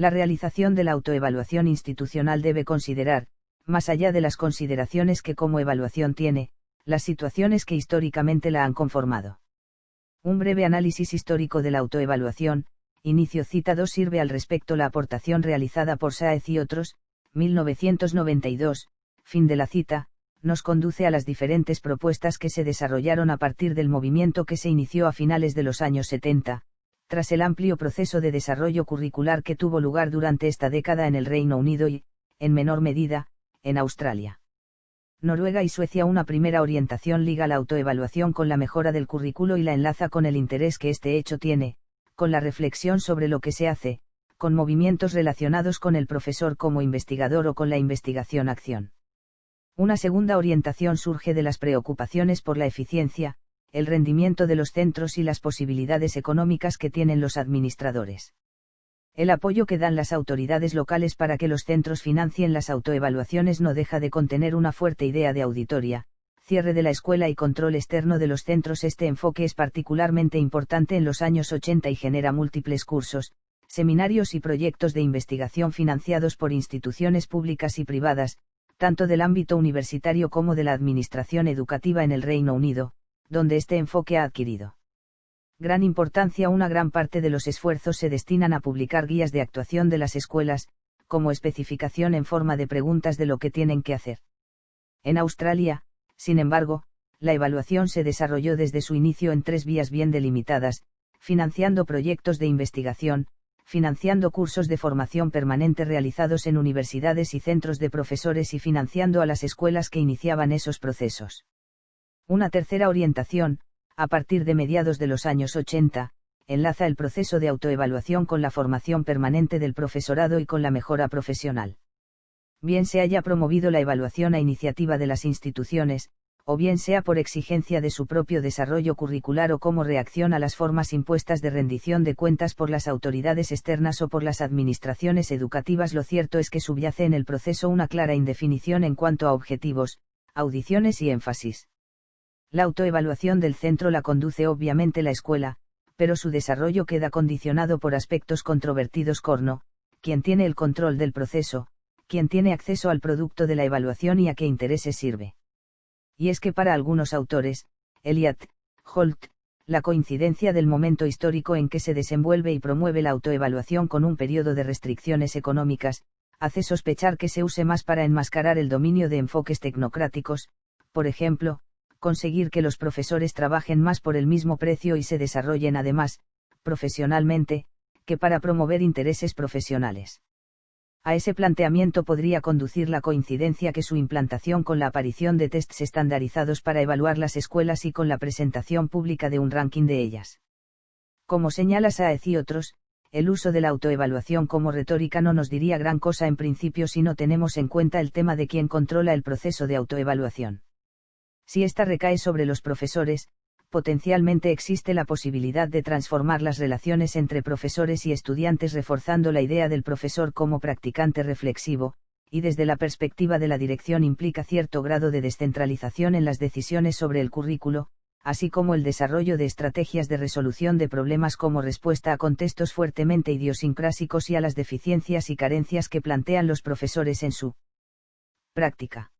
La realización de la autoevaluación institucional debe considerar, más allá de las consideraciones que como evaluación tiene, las situaciones que históricamente la han conformado. Un breve análisis histórico de la autoevaluación, inicio cita 2 sirve al respecto la aportación realizada por Sáez y otros, 1992, fin de la cita, nos conduce a las diferentes propuestas que se desarrollaron a partir del movimiento que se inició a finales de los años 70, tras el amplio proceso de desarrollo curricular que tuvo lugar durante esta década en el Reino Unido y, en menor medida, en Australia. Noruega y Suecia. Una primera orientación liga la autoevaluación con la mejora del currículo y la enlaza con el interés que este hecho tiene, con la reflexión sobre lo que se hace, con movimientos relacionados con el profesor como investigador o con la investigación-acción. Una segunda orientación surge de las preocupaciones por la eficiencia, el rendimiento de los centros y las posibilidades económicas que tienen los administradores. El apoyo que dan las autoridades locales para que los centros financien las autoevaluaciones no deja de contener una fuerte idea de auditoría, cierre de la escuela y control externo de los centros. Este enfoque es particularmente importante en los años 80 y genera múltiples cursos, seminarios y proyectos de investigación financiados por instituciones públicas y privadas, tanto del ámbito universitario como de la administración educativa en el Reino Unido, donde este enfoque ha adquirido gran importancia. Una gran parte de los esfuerzos se destinan a publicar guías de actuación de las escuelas, como especificación en forma de preguntas de lo que tienen que hacer. En Australia, sin embargo, la evaluación se desarrolló desde su inicio en 3 vías bien delimitadas, financiando proyectos de investigación, financiando cursos de formación permanente realizados en universidades y centros de profesores y financiando a las escuelas que iniciaban esos procesos. Una tercera orientación, a partir de mediados de los años 80, enlaza el proceso de autoevaluación con la formación permanente del profesorado y con la mejora profesional. Bien se haya promovido la evaluación a iniciativa de las instituciones, o bien sea por exigencia de su propio desarrollo curricular o como reacción a las formas impuestas de rendición de cuentas por las autoridades externas o por las administraciones educativas, lo cierto es que subyace en el proceso una clara indefinición en cuanto a objetivos, audiciones y énfasis. La autoevaluación del centro la conduce obviamente la escuela, pero su desarrollo queda condicionado por aspectos controvertidos. Corno, quien tiene el control del proceso, quien tiene acceso al producto de la evaluación y a qué intereses sirve. Y es que para algunos autores, Elliott, Holt, la coincidencia del momento histórico en que se desenvuelve y promueve la autoevaluación con un periodo de restricciones económicas, hace sospechar que se use más para enmascarar el dominio de enfoques tecnocráticos, por ejemplo, conseguir que los profesores trabajen más por el mismo precio y se desarrollen además, profesionalmente, que para promover intereses profesionales. A ese planteamiento podría conducir la coincidencia que su implantación con la aparición de tests estandarizados para evaluar las escuelas y con la presentación pública de un ranking de ellas. Como señala Sáez y otros, el uso de la autoevaluación como retórica no nos diría gran cosa en principio si no tenemos en cuenta el tema de quién controla el proceso de autoevaluación. Si ésta recae sobre los profesores, potencialmente existe la posibilidad de transformar las relaciones entre profesores y estudiantes reforzando la idea del profesor como practicante reflexivo, y desde la perspectiva de la dirección implica cierto grado de descentralización en las decisiones sobre el currículo, así como el desarrollo de estrategias de resolución de problemas como respuesta a contextos fuertemente idiosincrásicos y a las deficiencias y carencias que plantean los profesores en su práctica.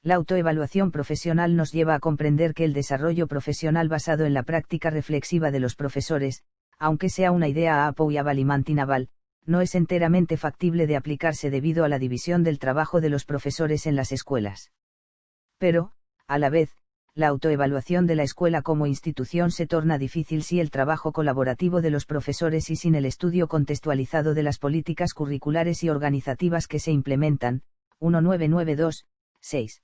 La autoevaluación profesional nos lleva a comprender que el desarrollo profesional basado en la práctica reflexiva de los profesores, aunque sea una idea a Apo y a Balimanti-Naval, no es enteramente factible de aplicarse debido a la división del trabajo de los profesores en las escuelas. Pero, a la vez, la autoevaluación de la escuela como institución se torna difícil si el trabajo colaborativo de los profesores y sin el estudio contextualizado de las políticas curriculares y organizativas que se implementan. 1992-6.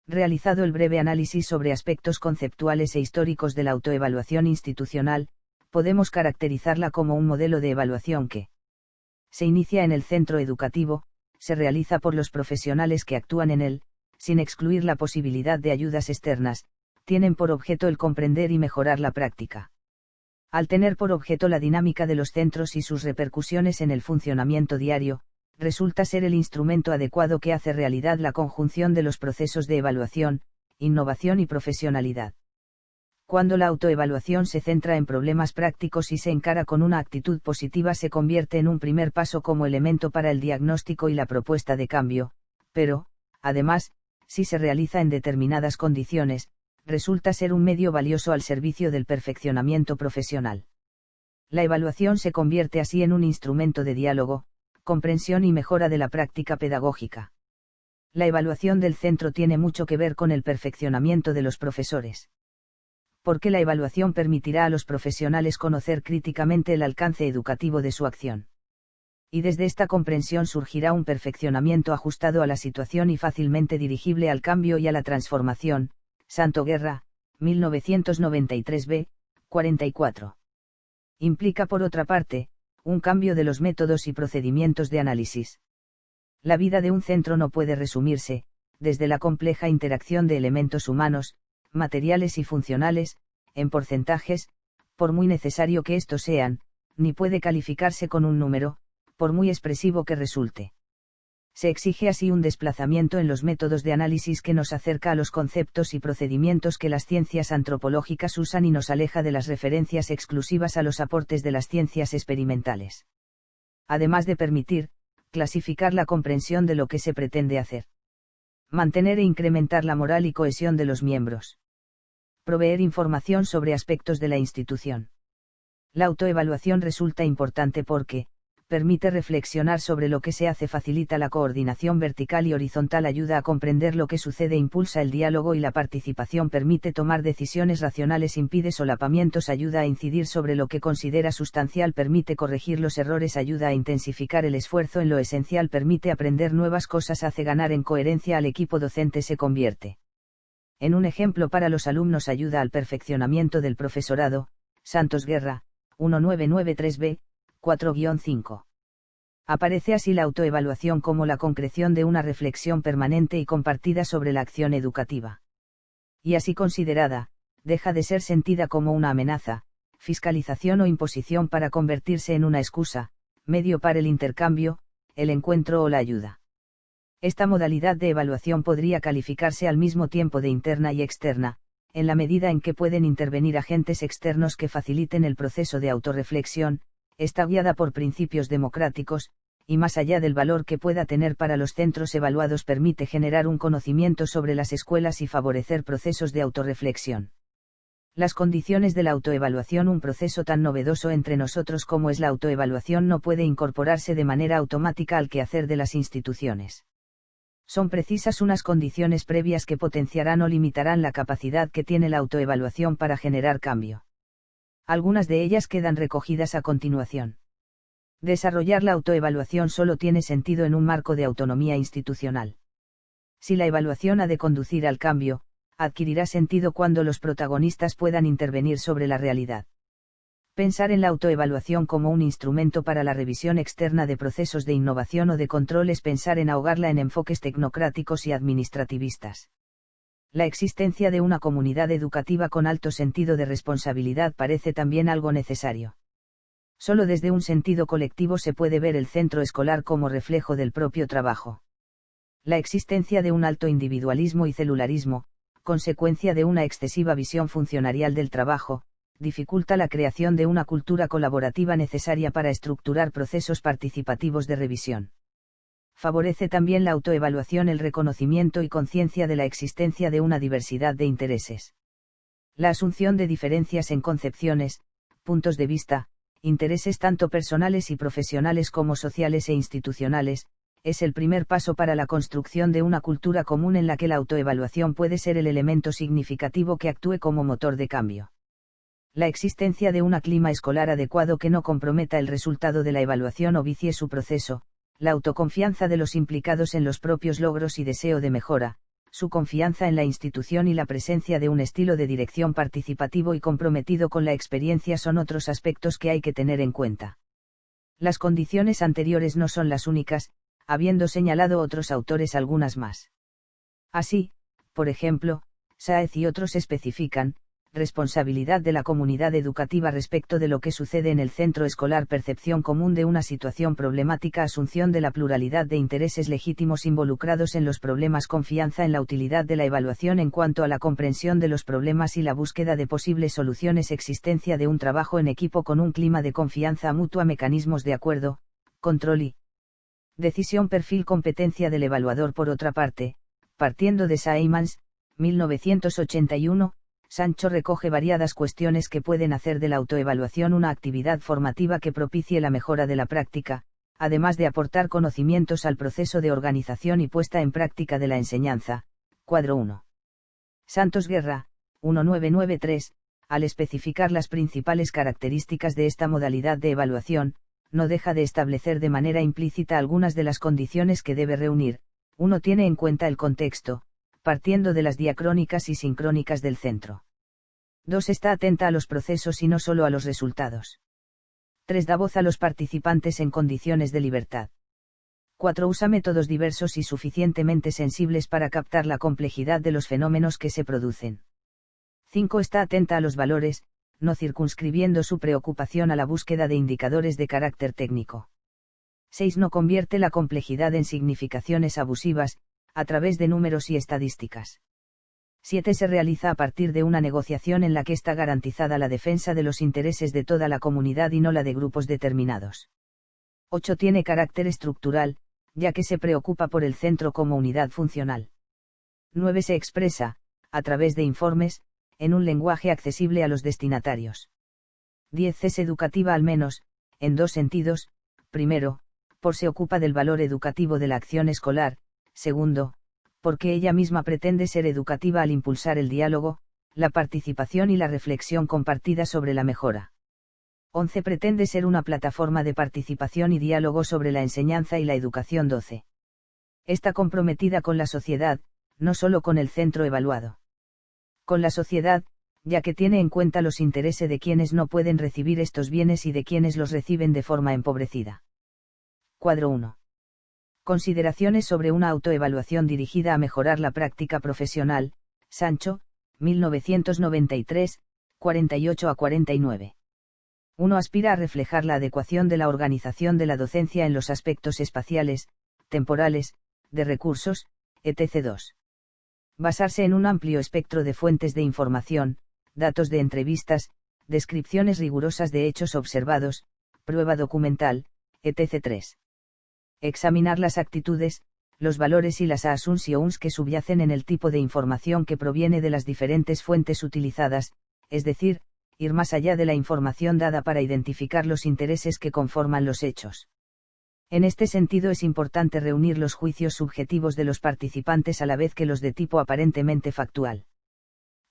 Realizado el breve análisis sobre aspectos conceptuales e históricos de la autoevaluación institucional, podemos caracterizarla como un modelo de evaluación que se inicia en el centro educativo, se realiza por los profesionales que actúan en él, sin excluir la posibilidad de ayudas externas, tienen por objeto el comprender y mejorar la práctica. Al tener por objeto la dinámica de los centros y sus repercusiones en el funcionamiento diario, resulta ser el instrumento adecuado que hace realidad la conjunción de los procesos de evaluación, innovación y profesionalidad. Cuando la autoevaluación se centra en problemas prácticos y se encara con una actitud positiva, se convierte en un primer paso como elemento para el diagnóstico y la propuesta de cambio, pero, además, si se realiza en determinadas condiciones, resulta ser un medio valioso al servicio del perfeccionamiento profesional. La evaluación se convierte así en un instrumento de diálogo, comprensión y mejora de la práctica pedagógica. La evaluación del centro tiene mucho que ver con el perfeccionamiento de los profesores. Porque la evaluación permitirá a los profesionales conocer críticamente el alcance educativo de su acción. Y desde esta comprensión surgirá un perfeccionamiento ajustado a la situación y fácilmente dirigible al cambio y a la transformación. Santo Guerra, 1993b, 44. Implica por otra parte, un cambio de los métodos y procedimientos de análisis. La vida de un centro no puede resumirse, desde la compleja interacción de elementos humanos, materiales y funcionales, en porcentajes, por muy necesario que estos sean, ni puede calificarse con un número, por muy expresivo que resulte. Se exige así un desplazamiento en los métodos de análisis que nos acerca a los conceptos y procedimientos que las ciencias antropológicas usan y nos aleja de las referencias exclusivas a los aportes de las ciencias experimentales. Además de permitir, clasificar la comprensión de lo que se pretende hacer. Mantener e incrementar la moral y cohesión de los miembros. Proveer información sobre aspectos de la institución. La autoevaluación resulta importante porque, permite reflexionar sobre lo que se hace, facilita la coordinación vertical y horizontal, ayuda a comprender lo que sucede, impulsa el diálogo y la participación, permite tomar decisiones racionales, impide solapamientos, ayuda a incidir sobre lo que considera sustancial, permite corregir los errores, ayuda a intensificar el esfuerzo en lo esencial, permite aprender nuevas cosas, hace ganar en coherencia al equipo docente, se convierte en un ejemplo para los alumnos, ayuda al perfeccionamiento del profesorado. Santos Guerra, 1993b, 4-5. Aparece así la autoevaluación como la concreción de una reflexión permanente y compartida sobre la acción educativa. Y así considerada, deja de ser sentida como una amenaza, fiscalización o imposición para convertirse en una excusa, medio para el intercambio, el encuentro o la ayuda. Esta modalidad de evaluación podría calificarse al mismo tiempo de interna y externa, en la medida en que pueden intervenir agentes externos que faciliten el proceso de autorreflexión. Está guiada por principios democráticos, y más allá del valor que pueda tener para los centros evaluados, permite generar un conocimiento sobre las escuelas y favorecer procesos de autorreflexión. Las condiciones de la autoevaluación. Un proceso tan novedoso entre nosotros como es la autoevaluación no puede incorporarse de manera automática al quehacer de las instituciones. Son precisas unas condiciones previas que potenciarán o limitarán la capacidad que tiene la autoevaluación para generar cambio. Algunas de ellas quedan recogidas a continuación. Desarrollar la autoevaluación solo tiene sentido en un marco de autonomía institucional. Si la evaluación ha de conducir al cambio, adquirirá sentido cuando los protagonistas puedan intervenir sobre la realidad. Pensar en la autoevaluación como un instrumento para la revisión externa de procesos de innovación o de control es pensar en ahogarla en enfoques tecnocráticos y administrativistas. La existencia de una comunidad educativa con alto sentido de responsabilidad parece también algo necesario. Solo desde un sentido colectivo se puede ver el centro escolar como reflejo del propio trabajo. La existencia de un alto individualismo y celularismo, consecuencia de una excesiva visión funcionarial del trabajo, dificulta la creación de una cultura colaborativa necesaria para estructurar procesos participativos de revisión. Favorece también la autoevaluación el reconocimiento y conciencia de la existencia de una diversidad de intereses. La asunción de diferencias en concepciones, puntos de vista, intereses tanto personales y profesionales como sociales e institucionales, es el primer paso para la construcción de una cultura común en la que la autoevaluación puede ser el elemento significativo que actúe como motor de cambio. La existencia de un clima escolar adecuado que no comprometa el resultado de la evaluación o vicie su proceso, la autoconfianza de los implicados en los propios logros y deseo de mejora, su confianza en la institución y la presencia de un estilo de dirección participativo y comprometido con la experiencia son otros aspectos que hay que tener en cuenta. Las condiciones anteriores no son las únicas, habiendo señalado otros autores algunas más. Así, por ejemplo, Sáez y otros especifican, responsabilidad de la comunidad educativa respecto de lo que sucede en el centro escolar, percepción común de una situación problemática, asunción de la pluralidad de intereses legítimos involucrados en los problemas, confianza en la utilidad de la evaluación en cuanto a la comprensión de los problemas y la búsqueda de posibles soluciones, existencia de un trabajo en equipo con un clima de confianza mutua, mecanismos de acuerdo, control y decisión, perfil, competencia del evaluador. Por otra parte, partiendo de Saymans, 1981, Sancho recoge variadas cuestiones que pueden hacer de la autoevaluación una actividad formativa que propicie la mejora de la práctica, además de aportar conocimientos al proceso de organización y puesta en práctica de la enseñanza. Cuadro 1. Santos Guerra, 1993, al especificar las principales características de esta modalidad de evaluación, no deja de establecer de manera implícita algunas de las condiciones que debe reunir. 1. Tiene en cuenta el contexto, partiendo de las diacrónicas y sincrónicas del centro. 2. Está atenta a los procesos y no solo a los resultados. 3. Da voz a los participantes en condiciones de libertad. 4. Usa métodos diversos y suficientemente sensibles para captar la complejidad de los fenómenos que se producen. 5. Está atenta a los valores, no circunscribiendo su preocupación a la búsqueda de indicadores de carácter técnico. 6. No convierte la complejidad en significaciones abusivas, a través de números y estadísticas. 7. Se realiza a partir de una negociación en la que está garantizada la defensa de los intereses de toda la comunidad y no la de grupos determinados. 8. Tiene carácter estructural, ya que se preocupa por el centro como unidad funcional. 9. Se expresa, a través de informes, en un lenguaje accesible a los destinatarios. 10. Es educativa al menos, en dos sentidos: primero, por se ocupa del valor educativo de la acción escolar; segundo, porque ella misma pretende ser educativa al impulsar el diálogo, la participación y la reflexión compartida sobre la mejora. 11. Pretende ser una plataforma de participación y diálogo sobre la enseñanza y la educación. 12. Está comprometida con la sociedad, no solo con el centro evaluado. Con la sociedad, ya que tiene en cuenta los intereses de quienes no pueden recibir estos bienes y de quienes los reciben de forma empobrecida. Cuadro 1. Consideraciones sobre una autoevaluación dirigida a mejorar la práctica profesional. Sancho, 1993, 48 a 49. 1. Aspira a reflejar la adecuación de la organización de la docencia en los aspectos espaciales, temporales, de recursos, etc. 2. Basarse en un amplio espectro de fuentes de información, datos de entrevistas, descripciones rigurosas de hechos observados, prueba documental, etc. 3. Examinar las actitudes, los valores y las asunciones que subyacen en el tipo de información que proviene de las diferentes fuentes utilizadas, es decir, ir más allá de la información dada para identificar los intereses que conforman los hechos. En este sentido es importante reunir los juicios subjetivos de los participantes a la vez que los de tipo aparentemente factual.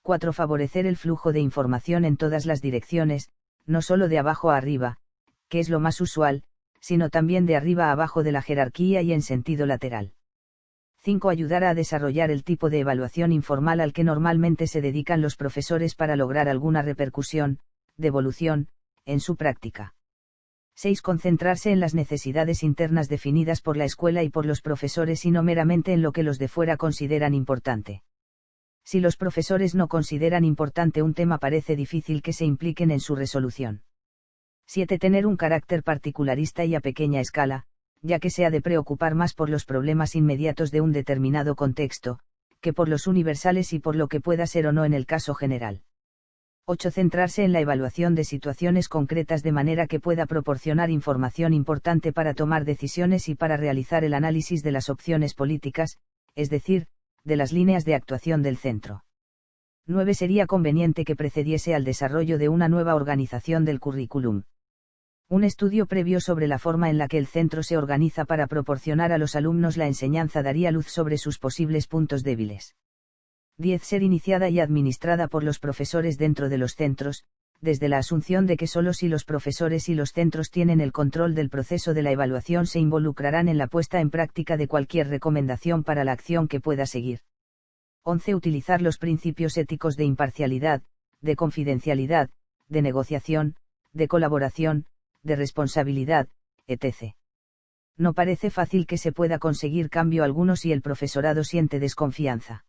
4. Favorecer el flujo de información en todas las direcciones, no solo de abajo a arriba, que es lo más usual, sino también de arriba a abajo de la jerarquía y en sentido lateral. 5. Ayudar a desarrollar el tipo de evaluación informal al que normalmente se dedican los profesores para lograr alguna repercusión, devolución, en su práctica. 6. Concentrarse en las necesidades internas definidas por la escuela y por los profesores y no meramente en lo que los de fuera consideran importante. Si los profesores no consideran importante un tema, parece difícil que se impliquen en su resolución. 7. Tener un carácter particularista y a pequeña escala, ya que se ha de preocupar más por los problemas inmediatos de un determinado contexto, que por los universales y por lo que pueda ser o no en el caso general. 8. Centrarse en la evaluación de situaciones concretas de manera que pueda proporcionar información importante para tomar decisiones y para realizar el análisis de las opciones políticas, es decir, de las líneas de actuación del centro. 9. Sería conveniente que precediese al desarrollo de una nueva organización del currículum. Un estudio previo sobre la forma en la que el centro se organiza para proporcionar a los alumnos la enseñanza daría luz sobre sus posibles puntos débiles. 10. Ser iniciada y administrada por los profesores dentro de los centros, desde la asunción de que solo si los profesores y los centros tienen el control del proceso de la evaluación se involucrarán en la puesta en práctica de cualquier recomendación para la acción que pueda seguir. 11. Utilizar los principios éticos de imparcialidad, de confidencialidad, de negociación, de colaboración, de responsabilidad, etc. No parece fácil que se pueda conseguir cambio alguno si el profesorado siente desconfianza.